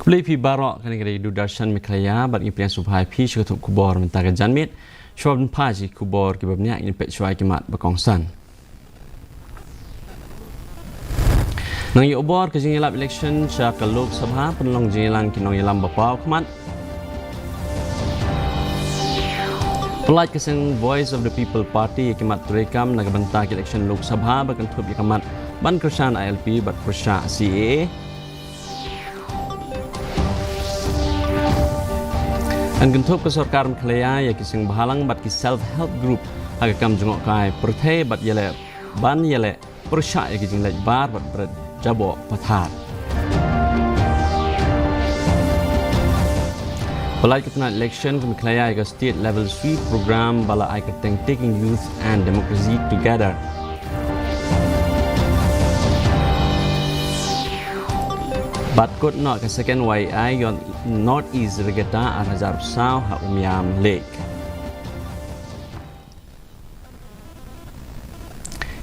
Lepi barok kan kira Doodarshan Meklaya bat impian subhai pi syukup kubor mentaga janmit syuab paji kubor kibabnya ini pek syuai kimat berkongsan. Nang yobor ke jingilap election syak Lok Sabha penlong jingilang kinong yalam bapau kemat. Pelaj keseng Voice of the People Party kimat rekam naga bentak election Lok Sabha berkentup kimat ban kersan ILP bat persya CAA. An gentup ke Sarkar Meklaya ya kising bahalang bat ki self-help group agakam jengok kai perthai bat yele ban yele persya ya kising lej bar bat berat jabok pathar. Pelaj ketena election ke Meklaya ya state level sweep program bala ai keteng taking youth and democracy together. Bat kot nak ke second YI yon North East Regata Arhajar Sao ha Umyam Lake.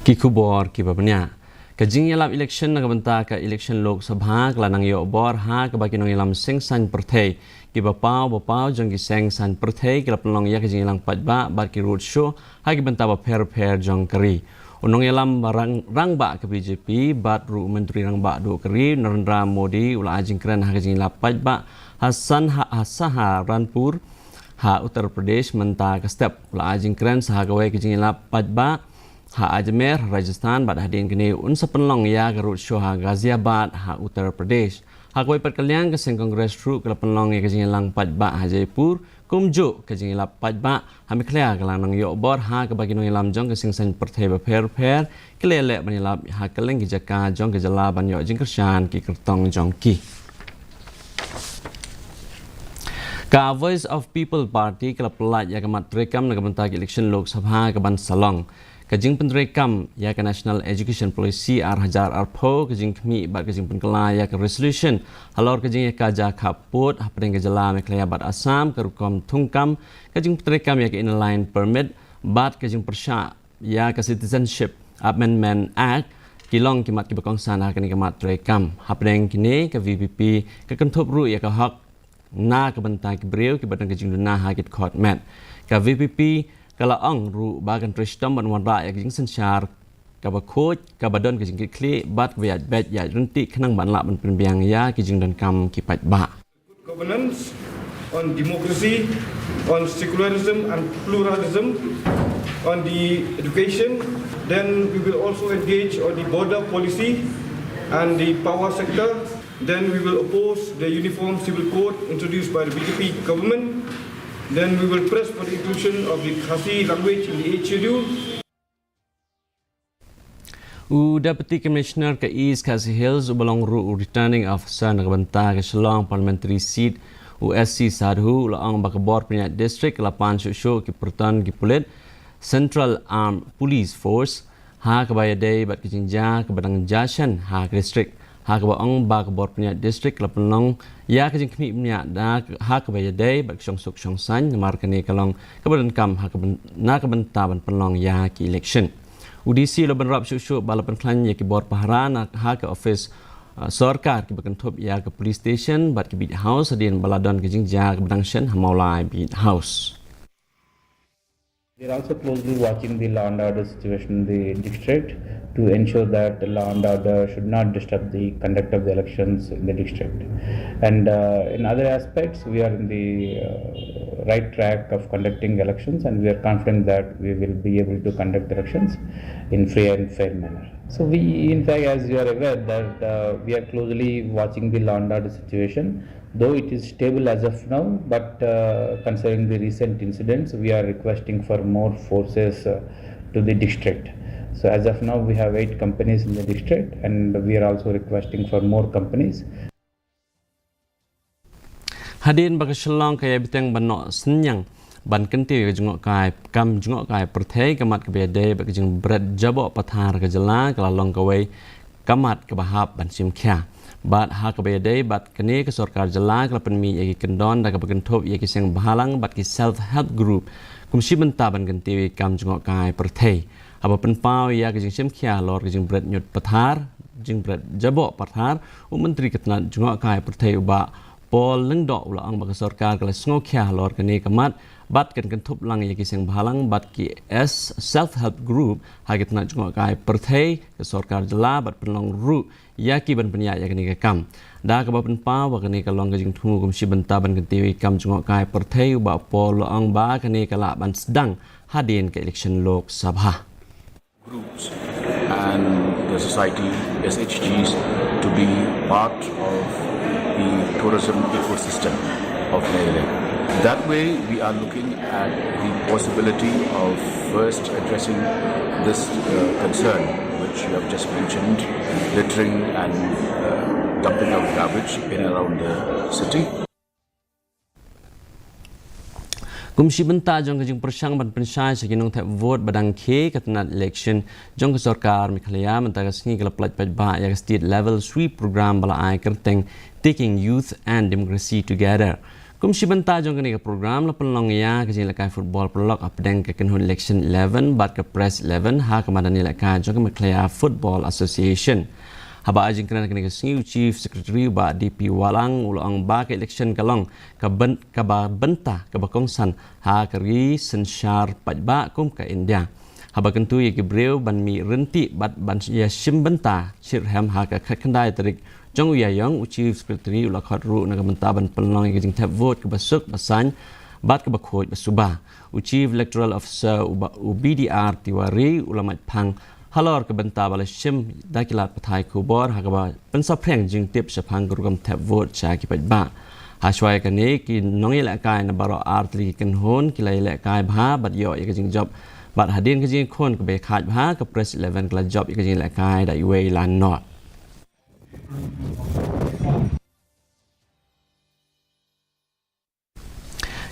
Kikubor kibabnya. Kajing yalam election nak bentak ke election Lok Sabha kelanang yo bor ha ke bagi nong yalam seng san perthai bapau jong ki seng san perthai ke pelong ya kajing yalang patba bat ki road show ha ki bentak ba per jong keri. Unong yalam rang ba ke BJP bat ru menteri rang ba do keri Narendra Modi ula ajing keren ha kajing lapat ba Hassan Hasaha Ranpur ha Uttar Pradesh menta ke step ula ajing keren saha gawai kajing lapat ba ha Ajmer Rajasthan bat hadin kini unsa penlong ya ke road show ha Ghaziabad ha Uttar Pradesh ha gawai perkalian ke seng kongres ru ke penlong ya kajing lang pat ba ha Jaipur kumjo kajing lapat ba ha Meklaya ke lanang yo bor ha ke bagi nong lam jong ke sing san perthai ba per kelele ban lap ha keleng ki jaka jong ke jala ban yo jing kersan ki kertong jong ki. Ka Voice of People Party ke pelat ya ke mat rekam nak bentak election Lok Sabha ke ban Salong. Kajing penrekam ya ke National Education Policy Arhajar Arpo kajing kemi bat kajing penkela ya ke resolution halor kajing ya kaja kaput hapeng ke jala Meklaya bat Assam ke rukom tungkam kajing penrekam ya ke inline permit bat kajing persya ya ke Citizenship Amendment Act kilong kimat ki berkongsan akan kimat rekam hapeng kini ke VPP ke kentup ru ya ke hak na ke bentak beriau ke batang kajing duna hakit court mat ke VPP kalau ang ru bagan tristam ban wan ra ya jing sensyar ka ba khoj ka ba don ka jing kli bat ya bet ya renti khnang ban la ban penbiang ya ki jing don kam ki pat ba governance on democracy, on secularism and pluralism, on the education. Then we will also engage on the border policy and the power sector. Then we will oppose the uniform civil code introduced by the BJP government. Then we will press for the inclusion of the Khasi language in the 8th schedule. Deputy Commissioner ke East Khasi Hills ubalong ru returning officer nak bentah ke Shillong parliamentary seat USC Sadhu ulang bakabor punya district lapan syuk ki pertan ki pulit Central Armed Police Force ha ke bayadai bat kijingja ke badang Jashan ha ke district ha ke baong bakabor punya district lapanong ya ke jingkmi punya da ha ke bayadai bat syong suk syong san markani kalong ke badan kam ha ke na ke bentaban penlong ya ki election UDC lo benrap syuk balapan klan ya ki bor paharan ha ke office Sarkar ki berkentup ya ke police station bat ki beat house adin baladon ke jingja ke badang shen hamaulai beat house. We are also closely watching the law and order situation in the district to ensure that the law and order should not disturb the conduct of the elections in the district. And in other aspects, we are in the right track of conducting elections, and we are confident that we will be able to conduct elections in free and fair manner. So we, in fact, as you are aware, that we are closely watching the law and order situation. Though it is stable as of now, but considering the recent incidents, we are requesting for more forces to the district. So as of now, we have 8 companies in the district, and we are also requesting for more companies. Hadin bagi Shillong kaya bitang banok senyang ban kenti ke jengok kai kam jengok kai perthai kamat ke bedai bagi jeng berat jabok pathar ke jela kelalong kawai kamat ke bahap ban sim kya. Bat ha ke bayadai bat kene ke Sarkar jela ke penmi yaki kendon da ke berkentup yaki seng bahalang bat ki self help group kumsi benta ban kenti kam jengok kai perthai apa penpau ya ke jeng sim kya lor ke jeng berat nyut pathar jeng berat jabok pathar menteri ketna jengok kai perthai uba Paul lengdok ulang bagi sarkar kalau sengokia lor kini kemat bat kan tup lang yaki seng bahalang bat ki self help group hagit nak jengok kai perthai ke sarkar jela bat penlong ru yaki ban penyak yakni ke kam da ke bapen pa wa kini kalong ke jing thu kumsi benta ban kentiwi kam jengok kai perthai ba Paul lang ba kini kala ban sedang hadin ke election Lok Sabha groups and the society SHGs to be part of the tourism ecosystem of Nagaland. That way, we are looking at the possibility of first addressing this concern, which you have just mentioned, littering and dumping of garbage in and around the city. Kumsi benta jong kajing persang ban pensai sekinong tap vote badang ke katanat election jong ke sarkar Meghalaya mentaka sengi kelap pelaj pajba ya state level sweep program bala ai kerteng taking youth and democracy together. Kumsi benta jong kani ke program la penlong ya kajing lakai football pelok apdeng ke kenhun election 11 bat ke press 11 ha kemadani lakai jong ke Meghalaya Football Association. Haba ajing kena kena kesengiu Chief Secretary ba DP Walang ulang ba ke election kalong ka ba bentah ka ba kongsan ha kari sensyar pajba kum ka India. Haba kentu ye gibreu ban mi renti bat ban ya sim bentah chirham ha ka khandai tarik jong uyayong Chief Secretary ula khatru na ka bentah ban pelong ye jing tap vote ka basuk basan bat ka ba khoj basubah. Chief Electoral Officer UBDR Tiwari ulama phang halor ke benta bala shim dakilat pathai kubor hakaba pensapreng jing tip sapang gurugam tap vote cha ki ba hashwai kane ki nongi la kai na baro artli ken hon ki lai la kai bha bat yo ye jing job bat hadin ke jing khon ke be khat bha ke press 11 kla job ye jing la kai da way la not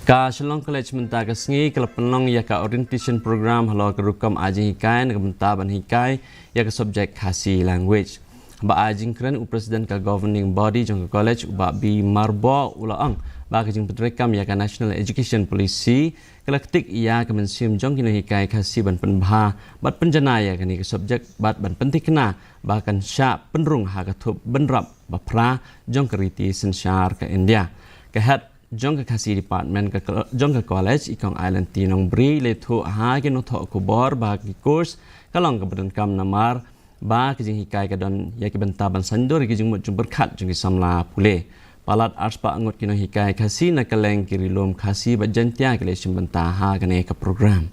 Ka Shillong College mentaka sengi kalau penong ya ka orientation program halor kerukam ajing hikai na benta ban hikai ya ka subject khasi language. Ba ajing keren presiden ka governing body jong ka college ba bi marbo ulaang ba ka jing petrekam ya ka national education policy kala ketik ya ka mensium jong kini hikai khasi ban penbha bat penjana ya ka ni ka subject bat ban penting kena bahkan sya penrung ha ka thup benrap ba pra jong ka riti sensyar ka India. Ka hat jong ka khasi department ka jong ka college ikong island tinong bri le thu ha ke no tho ko bor ba ki course kalong ka badan kam namar ba ki jing hikai ka don ya ki benta ban sandor ki jing mo jum berkhat jing ki samla pule palat ars pa angot ki no hikai khasi na kaleng ki rilom khasi ba jantia ke le sim benta ha ka ne ka program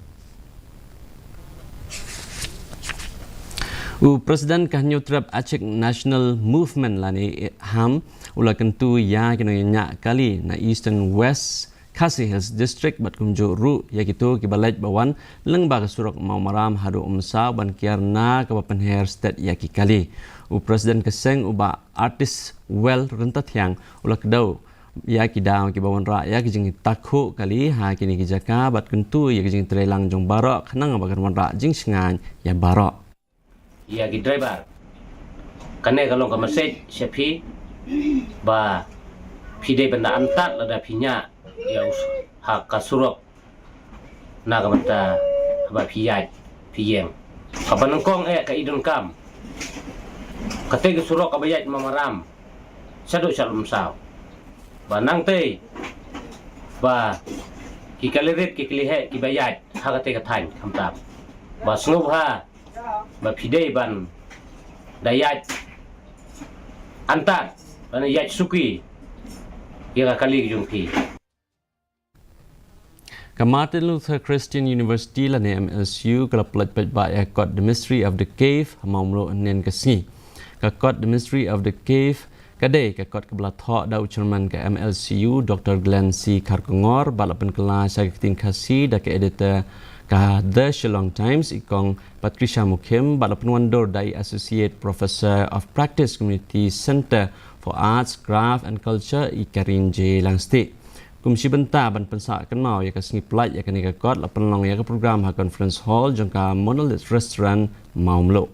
Presiden Kahnyo Trap Aceh National Movement lani ham ula kentu ya kino nyak kali na Eastern West Khasi Hills District bat kumjo ru ya gitu kibalaj bawan lengba kesurok mau maram hadu umsa ban kiarna ke penher state ya kali Presiden keseng uba artis well rentat yang ula kedau ya kidau ki bawan ra ya kijing takhu kali ha kini kijaka bat kentu ya kijing trelang jong barok khnang bagan wan ra jing singan ya barok ya ki driver kane kalong ka message sepi ba pide benda antat lada pinya ya hak kasurok na ka mata ba piyai piyeng kapan kong ka idun kam kate ke surok ka bayat mamaram sadu salum saw ba nang te ba ki kaleret ki klihe ki bayat ha kate ka thain khamtap ba snub ha ba pidei ban dayat antat ban yat suki ya kali jung pi ka Martin Luther Christian University la ne MLSU kala plat pat ba ya got the mystery of the cave mamlo nen ka si ka got the mystery of the cave kadai ka got kabla tho da chairman ka MLCU Dr Glenn C Kharkongor balapan kelas sakitin khasi da ka editor ka The Shillong Times ikong Patricia Mukim balapan wandor dai Associate Professor of Practice Community Center for Arts, Craft and Culture Ikarin J Langsti. Kumsi benta ban pensa kan mau ya ka sengi plat ya ka ni ka got la penlong ya ka program ha conference hall jong ka Monolith Restaurant Maumlo.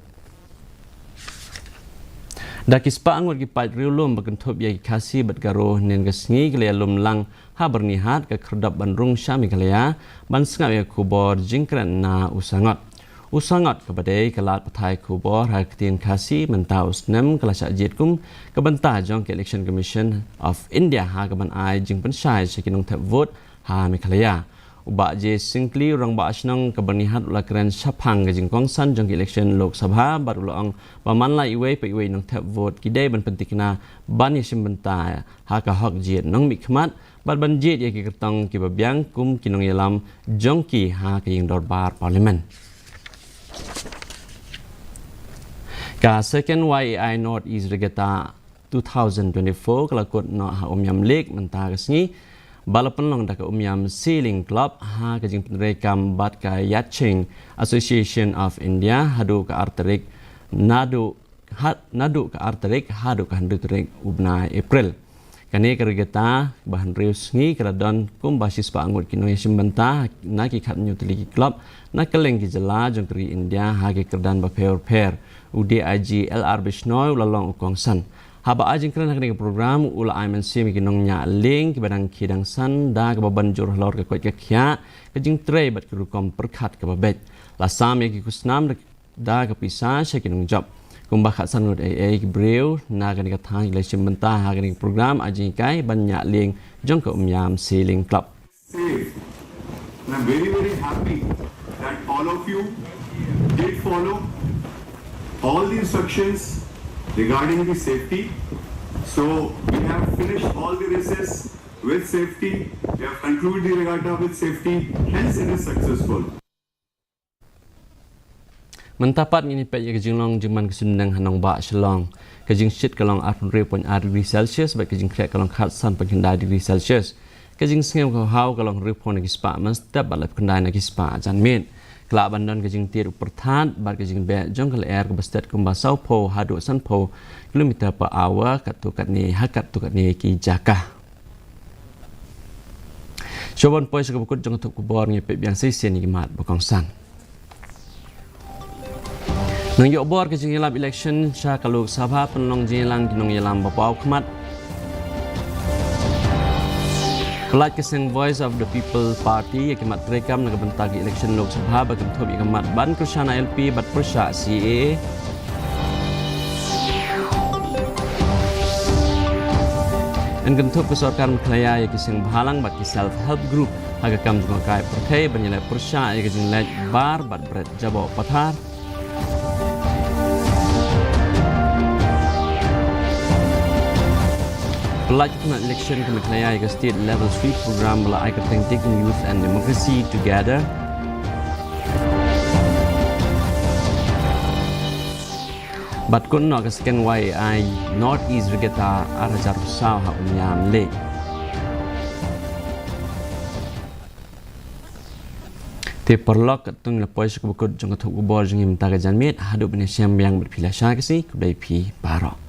Dakispa angot ki pat riulum bakentup ya kasi bat garo nen ka sengi kala lum lang ha bernihat ke kerdap bandrung syami kalaya ban sengap ya kubor jingkran na usangot usangat kepada kelat patai kubor haktin kasi mentaus nem kelasyak jitkum kebentah jong ke Election Commission of India ha keban ai jing pensyai sekinung tap vote ha Meghalaya. Ubak je singkli orang ba asnang kebernihat ula keren syapang ke jing kongsan jong ke election Lok Sabha baru loang paman la iwe pe iwe nong tap vote kidai ban pentikna ban yasim bentah ha ka hok jit nong mikmat ban ban jit ya ki kertong ki babiang kum kinong yalam jong ki ha ke jing dorbar parlimen. Ka second YAI North East Regatta 2024 kelakut no ha umyam lek mentah kesni balapan long dak umyam Sailing Club ha ke jing penrekam bat ka Yachting Association of India hadu ka arterik nadu ka arterik hadu ka handutrik ubna April kani ka regatta bahan reus ngi kradon kum basis pa angut kino yasim bantah na ki khat nyutliki club na keleng ki jela jong kri India ha ke kerdan ba per UDIG LR Bisnoy ulalong ukongsan haba ajing keren hakni program ula IMNC mikinong nya link badang kidang san da ka banjur lor ka kwat ka khya ka jing tre bat kurukom perkhat ka babet lasam ya ki kusnam da ka pisa sekinong job kumba khat sanut AA ki breu na ka ni ka thang election mentah hakni program ajing kai banyak link jong ka umyam Sailing Club. Safe. And I'm very, very happy that all of you did follow all the instructions regarding the safety. So we have finished all the races with safety. We have concluded the regatta with safety. Hence it is successful. Mentapat ini pet ya kejinglong jeman kesundang hanong ba shalong kejing shit kalong 8.4 degree Celsius baik kejing krek kalong khatsan pengendai degree Celsius kejing sengem ko hau kalong ripon nagi spa mas tap balap kendai nagi spa jan min kelak bandon kejing tir pertat bar kejing be jong kal air kebestet kumba sau po hadu san po kilometer per hour katu kat ni hakat tu kat ni ki jakah Shobon poi sekabukut jong tuk kubor ngi pep yang sisen ni mat bokong san Nang yok bor ke jingilap election sya kaluk sabha penlong jingilang kinong yalam bapau khmat. Kelat keseng Voice of the People Party yakimat rekam naga bentagi election Lok Sabha bakem thop yakimat ban Krishna LP bat persya CAA. Dan gentup kesorkan Meghalaya yakiseng bahalang bat ki self help group haga kam jung kai perthai banyalai persya yakiseng lek bar bat bret jabo pathar. Pelaksanaan election ke Meghalaya ke state level 3 program melalui Taking Youth and Democracy Together. Batkun no ke second YAI North East Regatta arajar usau ha umyam le. Te perlok ketung lepoi sekebukut jong ketuk ubor jong imta ke janmit hadu benesyam yang berpilah syakasi kudai pi barok.